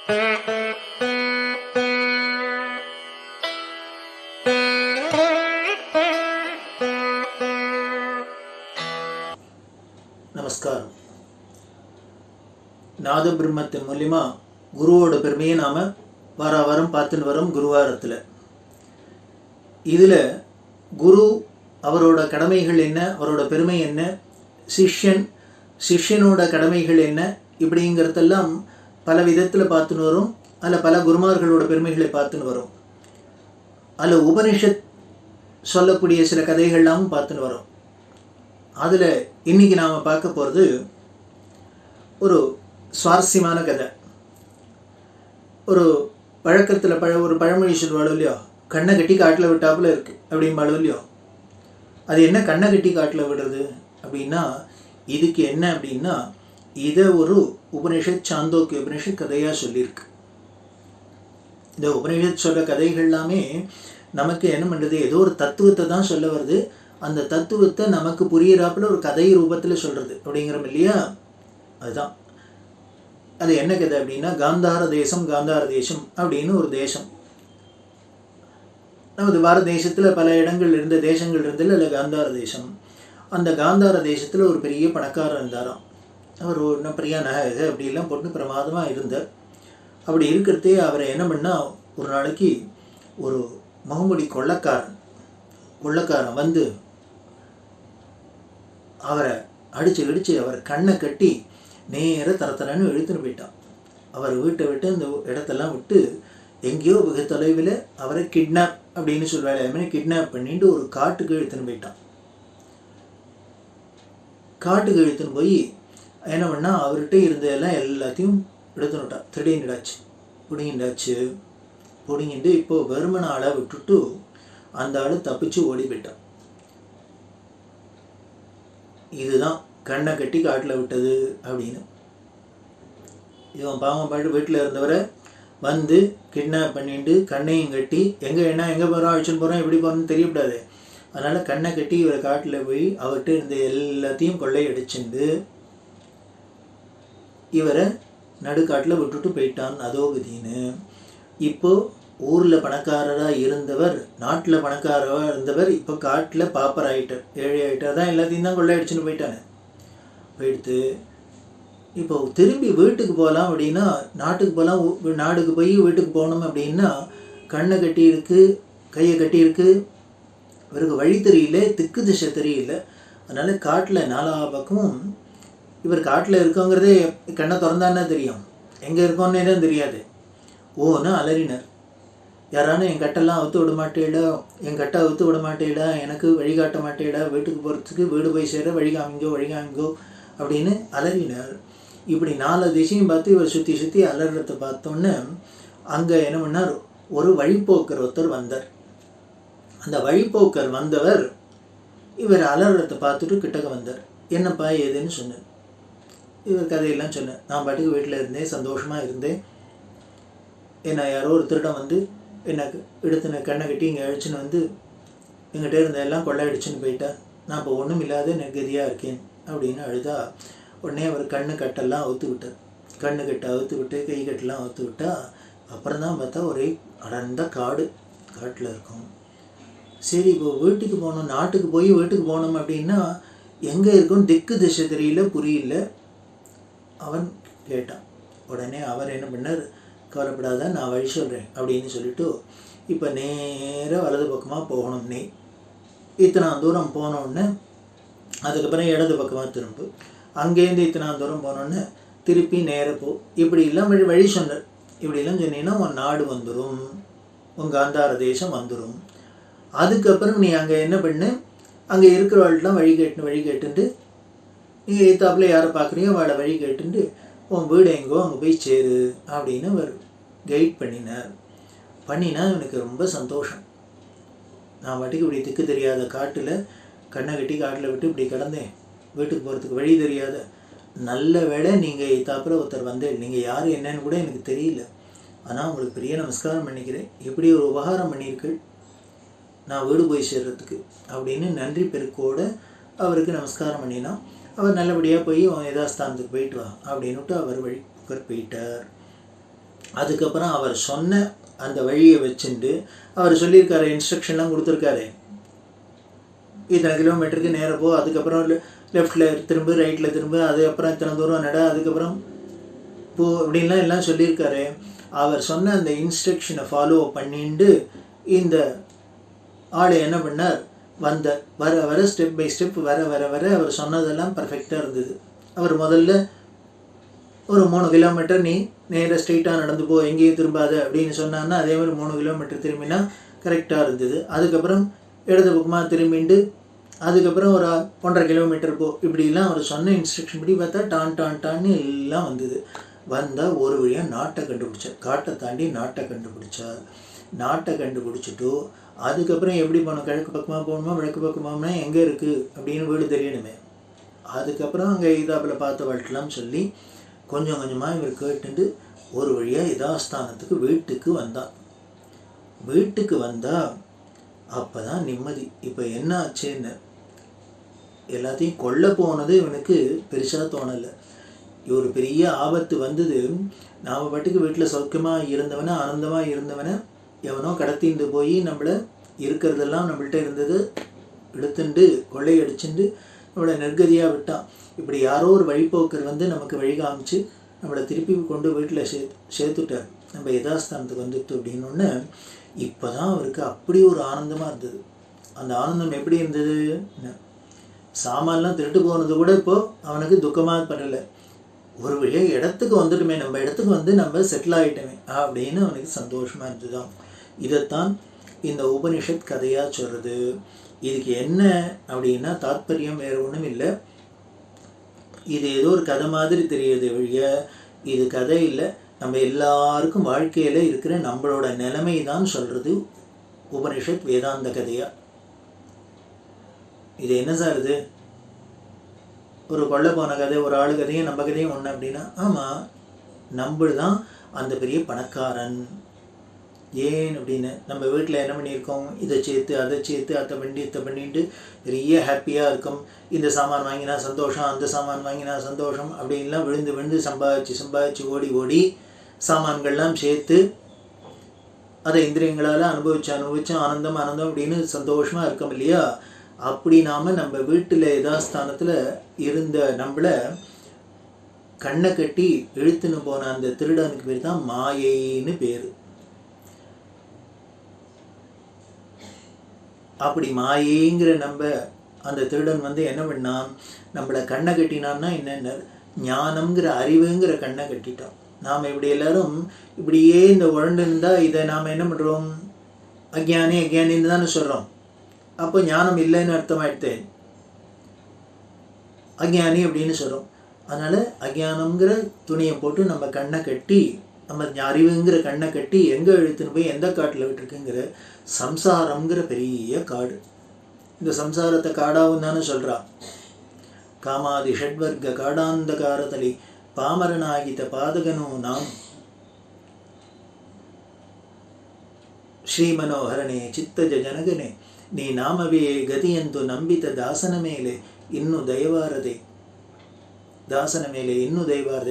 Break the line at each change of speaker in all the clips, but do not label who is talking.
நமஸ்காரம். நாத பிரம்மத்தின் மூலிமா குருவோட பெருமையை நாம் வாரம் பார்த்துன்னு வரோம் குருவாரத்தில். இதில் குரு அவரோட கடமைகள் என்ன, அவரோட பெருமை என்ன, சிஷ்யனோட கடமைகள் என்ன, இப்படிங்கிறதெல்லாம் பல விதத்தில் பார்த்துன்னு வரும். அதில் பல குருமார்களோட பெருமைகளை பார்த்துன்னு வரும். அதில் உபனிஷத் சொல்லக்கூடிய சில கதைகள்லாம் பார்த்துன்னு வரும். அதில் இன்றைக்கி நாம் பார்க்க போகிறது ஒரு சுவாரஸ்யமான கதை. ஒரு பழக்கத்தில் ஒரு பழமொழி சொல்வாளோ இல்லையோ, கண்ணை கட்டி காட்டில் விட்டாப்புல இருக்குது அப்படிம்பாளோ இல்லையோ. அது என்ன கண்ணை கட்டி காட்டில் விடுறது அப்படின்னா, இதுக்கு என்ன அப்படின்னா, இதை ஒரு உபனிஷத் சாந்தோக்கிய உபனிஷத் கதையாக சொல்லியிருக்கு. இந்த உபனிஷத் சொல்கிற கதைகள் எல்லாமே நமக்கு என்ன பண்ணுறது, ஏதோ ஒரு தத்துவத்தை தான் சொல்ல வருது. அந்த தத்துவத்தை நமக்கு புரியிறாப்புல ஒரு கதை ரூபத்தில் சொல்கிறது அப்படிங்கிறோம் இல்லையா. அதுதான் அது என்ன கதை அப்படின்னா, காந்தார தேசம் அப்படின்னு ஒரு தேசம். நமது பாரத தேசத்தில் பல இடங்கள் இருந்த தேசங்கள் இருந்ததில் இல்லை காந்தார தேசம். அந்த காந்தார தேசத்தில் ஒரு பெரிய பணக்காரர் இருந்தாராம். அவர் ஒன்றும் பெரிய நகை அப்படிலாம் போட்டு பிரமாதமாக இருந்தார். அப்படி இருக்கிறதே அவரை என்ன பண்ணால், ஒரு நாளைக்கு ஒரு முகமுடி கொள்ளக்காரன் வந்து அவரை அடித்து அவர் கண்ணை கட்டி நேர தரத்தரன்னு இழுத்துன்னு போயிட்டான். அவர் வீட்டை விட்டு அந்த இடத்தெல்லாம் விட்டு எங்கேயோ வெகு தொலைவில் அவரை கிட்னாப் அப்படின்னு சொல்லுவாள், அதுமாதிரி கிட்னாப் பண்ணிட்டு ஒரு காட்டுக்கு இழுத்துன்னு போயிட்டான். காட்டுக்கு இழுத்துன்னு போய் என்ன பண்ணால், அவர்கிட்ட இருந்ததெல்லாம் எல்லாத்தையும் எடுத்துனுட்டான். பிடிங்கிட்டாச்சு. இப்போது வெறுமன ஆளை விட்டுட்டு அந்த ஆள் தப்பிச்சு ஓடி போயிட்டான். இதுதான் கண்ணை கட்டி காட்டில் விட்டது அப்படின்னு. இவன் பாவம் பாட்டு வீட்டில் இருந்தவரை வந்து கிட்னாப் பண்ணிட்டு கண்ணையும் கட்டி எங்கே போகிறோம், அழிச்சுன்னு போகிறோம், எப்படி போகிறோன்னு தெரியக்கூடாது. அதனால் கண்ணை கட்டி இவரை காட்டில் போய் அவர்கிட்ட இருந்த எல்லாத்தையும் கொள்ளையடிச்சுண்டு இவரை நடுக்காட்டில் விட்டுட்டு போயிட்டான் அதோகதின்னு. இப்போது ஊரில் பணக்காரராக இருந்தவர், நாட்டில் பணக்காரராக இருந்தவர், இப்போ காட்டில் பாப்பர் ஆகிட்டார், ஏழை ஆகிட்டார். தான் எல்லாத்தையும் தான் கொள்ளையடிச்சுன்னு போயிடுத்து. இப்போ திரும்பி வீட்டுக்கு போகலாம் அப்படின்னா, நாட்டுக்கு போகலாம், நாடுக்கு போய் வீட்டுக்கு போகணும் அப்படின்னா கண்ணை கட்டி இருக்கு, கையை கட்டி இருக்கு, இவருக்கு வழி தெரியல, திக்கு திசை தெரியல. அதனால் காட்டில் நாலா பக்கமும் இவர் காட்டில் இருக்கோங்கிறதே கண்ணை திறந்தானே தெரியும், எங்கே இருக்கோன்னே தான் தெரியாது. ஓன்னு அலறினார். யாரானு என் கட்டெல்லாம் அவுத்து விட மாட்டேடா, எனக்கு வழிகாட்ட மாட்டேடா, வீட்டுக்கு போகிறதுக்கு, வீடு போய் சேர வழிகாமிங்கோ அப்படின்னு அலறினார். இப்படி 4 திசையும் பார்த்து இவர் சுற்றி அலறத்தை பார்த்தோன்னே அங்கே என்ன பண்ணார், ஒரு வழிப்போக்கர் ஒருத்தர் வந்தார். அந்த வழிப்போக்கர் வந்தவர் இவர் அலறத்தை பார்த்துட்டு கிட்டக்க வந்தார். என்னப்பா ஏதுன்னு சொன்னார். இவர் கதையெல்லாம் சொன்னேன். நான் பாட்டுக்கு வீட்டில் இருந்தேன், சந்தோஷமாக இருந்தேன். என்னை யாரோ ஒரு திருடம் வந்து எனக்கு எடுத்துன கண்ணை கட்டி இங்கே அழிச்சுன்னு வந்து எங்கிட்ட இருந்த எல்லாம் கொள்ளையடிச்சுன்னு போயிட்டேன். நான் இப்போ ஒன்றும் இல்லாத நெருக்கதியாக இருக்கேன் அப்படின்னு அழுதா. உடனே அவர் கட்டெல்லாம் அவுத்து விட்டார். கட்டை அவுத்து விட்டு கை கட்டெல்லாம் அவுத்து விட்டால் அப்புறம் தான் பார்த்தா ஒரே அடர்ந்த காட்டில் இருக்கும். சரி, இப்போ வீட்டுக்கு போகணும், நாட்டுக்கு போய் வீட்டுக்கு போகணும் அப்படின்னா எங்கே இருக்கும், திக்கு திசை தெரியல, புரியல. அவன் கேட்டான். உடனே அவர் என்ன பண்ணார், கவலைப்படாத, நான் வழி சொல்கிறேன் அப்படின்னு சொல்லிவிட்டு, இப்போ நேராக வலது பக்கமாக போகணும். நீ இத்தனை தூரம் போனோடனே அதுக்கப்புறம் இடது பக்கமாக திரும்ப, அங்கேருந்து இத்தனை தூரம் போனோடனே திருப்பி நேராக போ, இப்படிலாம் வழி சொன்னார். இப்படிலாம் சொன்னீங்கன்னா உன் நாடு வந்துடும், உன் காந்தார தேசம் வந்துடும். அதுக்கப்புறம் நீ அங்கே என்ன பண்ணு, அங்கே இருக்கிறவாள்லாம் வழி கேட்டுட்டு நீங்கள் எத்தாப்பில் யாரை பார்க்குறீங்க அவளை வழி கேட்டுட்டு உன் வீடு எங்கோ அங்கே போய் சேரு அப்படின்னு அவர் கைட் பண்ணினா எனக்கு ரொம்ப சந்தோஷம். நான் வாட்டிக்கு இப்படி திக்கு தெரியாத காட்டில் கண்ணை கட்டி காட்டில் விட்டு இப்படி கிடந்தேன், வீட்டுக்கு போகிறதுக்கு வழி தெரியாத. நல்ல வேளை நீங்கள் எத்தாப்பில் ஒருத்தர் வந்தேன், நீங்கள் யார் என்னன்னு கூட எனக்கு தெரியல, ஆனால் உங்களுக்கு பெரிய நமஸ்காரம் பண்ணிக்கிறேன், இப்படி ஒரு உபகாரம் பண்ணியிருக்கள் நான் வீடு போய் சேர்றதுக்கு அப்படின்னு நன்றி பெருக்கோடு அவருக்கு நமஸ்காரம் பண்ணினா. அவர் நல்லபடியாக போய் யதாஸ்தானத்துக்கு போயிட்டு வா அப்படின்னுட்டு அவர் வழி போயிட்டார். அதுக்கப்புறம் அவர் சொன்ன அந்த வழியை வச்சுட்டு அவர் சொல்லியிருக்காரு, இன்ஸ்ட்ரக்ஷன்லாம் கொடுத்துருக்காரு. இத்தனை கிலோமீட்டருக்கு நேராக போ, அதுக்கப்புறம் லெஃப்டில் திரும்ப, ரைட்டில் திரும்ப, அதுக்கப்புறம் இத்தனை தூரம் நட, அதுக்கப்புறம் போ அப்படின்லாம் எல்லாம் சொல்லியிருக்காரு. அவர் சொன்ன அந்த இன்ஸ்ட்ரக்ஷனை ஃபாலோ பண்ணிட்டு இந்த ஆள் என்ன பண்ணார், வர வர ஸ்டெப் பை ஸ்டெப் வர வர வர அவர் சொன்னதெல்லாம் பர்ஃபெக்டாக இருந்தது. அவர் முதல்ல ஒரு 3 கிலோமீட்டர் நீ நேராக ஸ்ட்ரெயிட்டாக நடந்து போ, எங்கேயும் திரும்பாத அப்படின்னு சொன்னான்னா அதே மாதிரி 3 கிலோமீட்டர் திரும்பினா கரெக்டாக இருந்தது. அதுக்கப்புறம் இடது பக்கமாக திரும்பிண்டு அதுக்கப்புறம் ஒரு 1.5 கிலோமீட்டர் போ, இப்படிலாம் அவர் சொன்ன இன்ஸ்ட்ரக்ஷன் படி பார்த்தா டான்னு எல்லாம் வந்தது. வந்தால் ஒரு வழியாக நாட்டை கண்டுபிடிச்சார். காட்டை தாண்டி நாட்டை கண்டுபிடிச்சார். நாட்டை கண்டுபிடிச்சிட்டு அதுக்கப்புறம் எப்படி போகணும், கிழக்கு பக்கமாக போகணுமா வழக்கு பக்கமாகனா எங்கே இருக்குது அப்படின்னு வீடு தெரியணுமே. அதுக்கப்புறம் அங்கே இதாப்பில் பார்த்த வாழ்க்கெல்லாம் சொல்லி கொஞ்சம் கொஞ்சமாக இவர் கேட்டுட்டு ஒரு வழியாக யதாஸ்தானத்துக்கு வீட்டுக்கு வந்தான். வீட்டுக்கு வந்தால் அப்போ தான் நிம்மதி. இப்போ என்ன ஆச்சுன்னு எல்லாத்தையும் கொல்ல போனது இவனுக்கு பெருசாக தோணலை. ஒரு பெரிய ஆபத்து வந்தது. நாம் பாட்டுக்கு வீட்டில் சௌக்கியமாக இருந்தவனை, ஆனந்தமாக இருந்தவனை எவனோ கடத்திட்டு போய் நம்மளை இருக்கிறதெல்லாம் நம்மள்கிட்ட இருந்தது எடுத்துட்டு கொள்ளையடிச்சுட்டு நம்மளை நெருக்கதியாக விட்டான். இப்படி யாரோ ஒரு வழிபோக்கர் வந்து நமக்கு வழி காமிச்சு நம்மளை திருப்பி கொண்டு வீட்டில் சேர்த்துட்டார். நம்ம யதாஸ்தானத்துக்கு வந்துட்டு அப்படின்னொன்னு இப்போ தான் அவருக்கு அப்படி ஒரு ஆனந்தமாக இருந்தது. அந்த ஆனந்தம் எப்படி இருந்தது, சாமான்லாம் திருட்டு போனது கூட இப்போது அவனுக்கு துக்கமாக படலை. ஒரு வழியாக இடத்துக்கு வந்துட்டுமே, நம்ம இடத்துக்கு வந்து நம்ம செட்டில் ஆகிட்டோமே அப்படின்னு அவனுக்கு சந்தோஷமாக இருந்ததுதான். இதைத்தான் இந்த உபனிஷத் கதையாக சொல்கிறது. இதுக்கு என்ன அப்படின்னா தாத்பரியம் வேறு ஒன்றும் இல்லை. இது ஏதோ ஒரு கதை மாதிரி தெரியுது வழிய இது கதை இல்லை. நம்ம எல்லாருக்கும் வாழ்க்கையில் இருக்கிற நம்மளோட நிலைமை தான் சொல்கிறது உபனிஷத் வேதாந்த கதையாக. இது என்ன சார் இது, ஒரு கொள்ள போன கதை, ஒரு ஆளு கதையும் நம்ம கதையும் ஒன்று அப்படின்னா, ஆமாம் நம்ம தான் அந்த பெரிய பணக்காரன். ஏன் அப்படின்னு நம்ம வீட்டில் என்ன பண்ணியிருக்கோம், இதை சேர்த்து அதை சேர்த்து அதை பண்ணிட்டு பெரிய ஹாப்பியாக இருக்கும். இந்த சாமான் வாங்கினா சந்தோஷம், அந்த சாமான் வாங்கினா சந்தோஷம் அப்படின்லாம் விழுந்து சம்பாதிச்சு ஓடி சாமான்கள்லாம் சேர்த்து அதை இந்திரியங்களால் அனுபவிச்சு ஆனந்தம் அப்படின்னு சந்தோஷமாக இருக்கோம் இல்லையா. அப்படி நாம் நம்ம வீட்டில் யதாஸ்தானத்தில் இருந்த நம்மளை கண்ணை கட்டி இழுத்துன்னு போன அந்த திருடனுக்கு பேர் தான் மாயைன்னு பேர். அப்படி மாயைங்கிற நம்ம அந்த திருடன் வந்து என்ன பண்ணான், நம்மளை கண்ணை கட்டினான்னா என்னென்ன, ஞானம்ங்கிற அறிவுங்கிற கண்ணை கட்டிட்டோம். நாம் இப்படி எல்லாரும் இப்படியே இந்த உழண்டு இருந்தால் இதை நாம் என்ன பண்ணுறோம், அக்ஞானின்னு தானே சொல்கிறோம். அப்போ ஞானம் இல்லைன்னு அர்த்தமாயிடுத்து, அக்ஞானி அப்படின்னு சொல்கிறோம். அதனால் அக்ஞானம்ங்கிற துணியை போட்டு நம்ம கண்ணை கட்டி, நம்ம அறிவுங்கிற கண்ணை கட்டி எங்கே இழுத்துன்னு போய் எந்த காட்டில் விட்டுருக்குங்கிற சம்சாரம்ங்கிற பெரிய காடு. இந்த சம்சாரத்தை காடாவும் தானே சொல்கிறா. காமாதி ஷட்வர்க்க காடாந்தகாரதலி பாமரனாகித பாதகனோ நாம் ಶ್ರೀಮನೋಹರನೇ ಚಿತ್ತಜ ಜನಗನೆ ನೀ ನಾಮವೇ ಗತಿಯಂತು ನಂಬಿತ ದಾಸನ ಮೇಲೆ ಇನ್ನೂ ದಯವಾರದೆ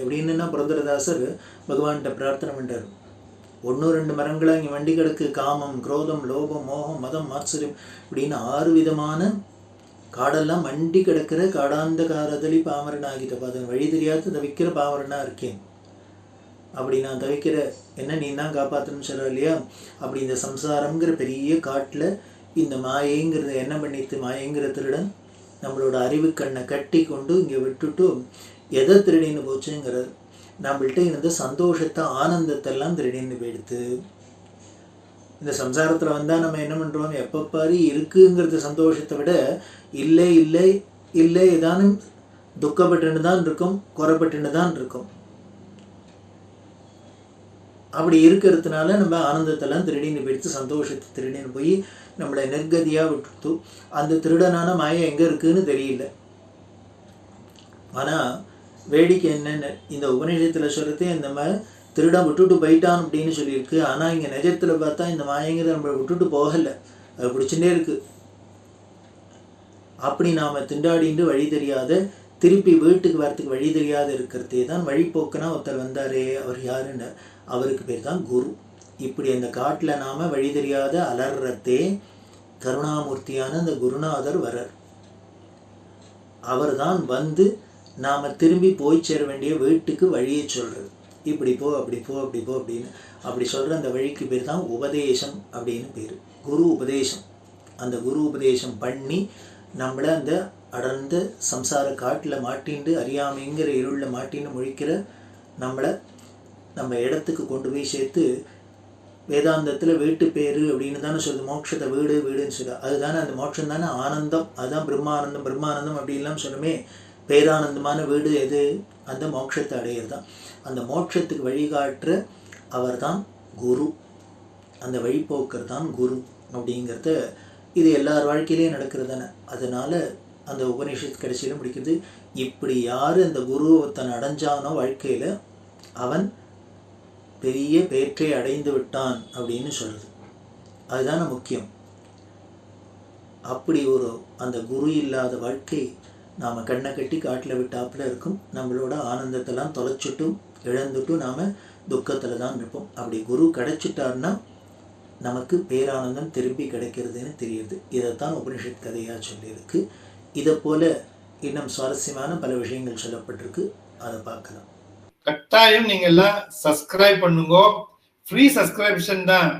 அப்படின்னா புரந்தரதாசர் பகவான்கிட்ட பிரார்த்தனை பண்ணுறாரு. 1-2 மரங்களாக இங்கே வண்டி கிடக்கு. காமம், குரோதம், லோபம், மோகம், மதம், மாத்சரியம் அப்படின்னு 6 விதமான காடெல்லாம் மண்டி கிடக்கிற காடாந்த காரதலி பாமரனாகிட்ட பாதன், வழி தெரியாத தவிக்கிற பாமரனாக இருக்கேன். அப்படி நான் தவிக்கிற என்ன நீ தான் காப்பாற்றணும்னு சொல்கிற இல்லையா. அப்படி இந்த சம்சாரங்கிற பெரிய காட்டில் இந்த மாயைங்கிறத என்ன பண்ணிட்டு, மாயைங்கிற திருடன் நம்மளோட அறிவு கண்ணை கட்டி கொண்டு இங்கே விட்டுட்டு எதை திருடின்னு போச்சுங்கிறது, நம்மள்கிட்ட இருந்த சந்தோஷத்தை ஆனந்தத்தெல்லாம் திருடின்னு போயிடுத்து. இந்த சம்சாரத்தில் வந்தால் நம்ம என்ன பண்ணுறோம், எப்போ பாரு இருக்குங்கிறது சந்தோஷத்தை விட இல்லை இல்லை இல்லை ஏதானும் துக்கப்பட்டுன்னு தான் இருக்கும், குறைப்பட்டுன்னு தான் இருக்கும். அப்படி இருக்கிறதுனால நம்ம ஆனந்தத்தெல்லாம் திருடின்னு போயிடுத்து, சந்தோஷத்தை திருடின்னு போய் நம்மளை நெருக்கதியாக விட்டுட்டு அந்த திருடனான மாயை எங்கே இருக்குதுன்னு தெரியல. ஆனால் வேடிக்கை என்னென்ன, இந்த உபநிஷத்தில் சொல்கிறதே இந்த மாதிரி திருடன் விட்டுட்டு போயிட்டான் அப்படின்னு சொல்லியிருக்கு. ஆனால் இங்கே நிஜத்தில் பார்த்தா இந்த மாயங்கிறத நம்மளை விட்டுட்டு போகலை, அது பிடிச்சுட்டே இருக்குது. அப்படி நாம் திண்டாடிட்டு வழி தெரியாத, திருப்பி வீட்டுக்கு வரத்துக்கு வழி தெரியாத இருக்கிறதே தான் வழிபோக்குனா ஒருத்தர் வந்தாரே, அவர் யாருன்னு அவருக்கு பேர் தான் குரு. இப்படி அந்த காட்டில் நாம் வழி தெரியாத அலறத்தே கருணாமூர்த்தியான அந்த குருநாதர் வரார். அவர் தான் வந்து நாம் திரும்பி போய் சேர வேண்டிய வீட்டுக்கு வழியை சொல்கிறது. இப்படி போ அப்படி போ அப்படி போ அப்படின்னு அப்படி சொல்கிற அந்த வழிக்கு பேர் தான் உபதேசம் அப்படின்னு பேர். குரு உபதேசம். அந்த குரு உபதேசம் பண்ணி நம்மளை அந்த அடர்ந்த சம்சார காட்டில் மாட்டின்னு அறியாமைங்கிற இருளில் மாட்டின்னு முழிக்கிற நம்மளை நம்ம இடத்துக்கு கொண்டு போய் சேர்த்து, வேதாந்தத்தில் வீட்டு பேர் அப்படின்னு தானே சொல்லுது. மோட்சத்தை வீடு வீடுன்னு சொல்லுது. அதுதானே அந்த மோட்சம் தானே ஆனந்தம். அதுதான் பிரம்மானந்தம். பிரம்மானந்தம் அப்படின்லாம் சொல்லுமே. பேரானந்தமான வீடு எது? அந்த மோட்சத்தை அடையிறது தான். அந்த மோட்சத்துக்கு வழிகாட்டுற அவர் தான் குரு. அந்த வழிபோக்கர் தான் குரு அப்படிங்கிறத இது எல்லார் வாழ்க்கையிலையும் நடக்கிறது தானே. அதனால் அந்த உபநிஷத் கடைசியில் முடிக்கிறது, இப்படி யார் அந்த குருவை தன் அடைஞ்சானோ வாழ்க்கையில் அவன் பெரிய பேற்றை அடைந்து விட்டான் அப்படின்னு சொல்லுது. அதுதானே முக்கியம். அப்படி ஒரு அந்த குரு இல்லாத வாழ்க்கை நாம் கண்ணை கட்டி காட்டில் விட்டாப்புல இருக்கும். நம்மளோட ஆனந்தத்தெல்லாம் தொலைச்சிட்டும் இழந்துட்டும் நாம் துக்கத்தில் தான் இருப்போம். அப்படி குரு கிடைச்சிட்டார்னா நமக்கு பேரானந்தம் திரும்பி கிடைக்கிறதுன்னு தெரியுது. இதைத்தான் உபனிஷத் கதையாக சொல்லியிருக்கு. இதை போல் இன்னும் சுவாரஸ்யமான பல விஷயங்கள் சொல்லப்பட்டிருக்கு. அதை பார்க்கலாம்.
கட்டாயம் நீங்க எல்லாம் சப்ஸ்கிரைப் பண்ணுங்க. ஃப்ரீ சப்ஸ்கிரிப்ஷன் தான்.